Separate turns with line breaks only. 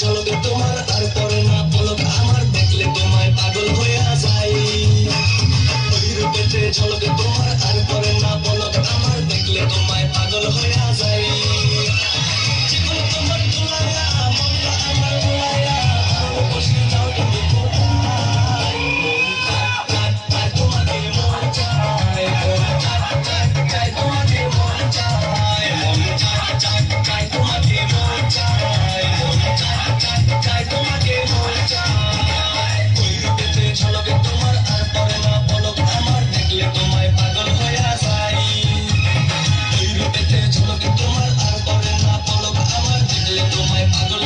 ঝলকে তোমার আর পরে না পলক আমার দেখলে তোমায় পাগল হইয়া যাই ওই রূপেতে ঝলকে তোমার আর পরে না পলক আমার দেখলে তোমায় পাগল হইয়া যাই জীবন তোমার তুলাইয়া মনটা আমার মুলাইয়া বসে যাও তুমি তোমাকে মন চাই তোমাকে মন চাই তোমাকে মন চাই তোমাকে মন চাই ওই রূপেতে ঝলকে তোমার আর পরে না পলক আমার দেখলে তোমায় পাগল হইয়া যাই ওই রূপেতে ঝলকে তোমার আর পরে না পলক আমার দেখলে তোমায় পাগল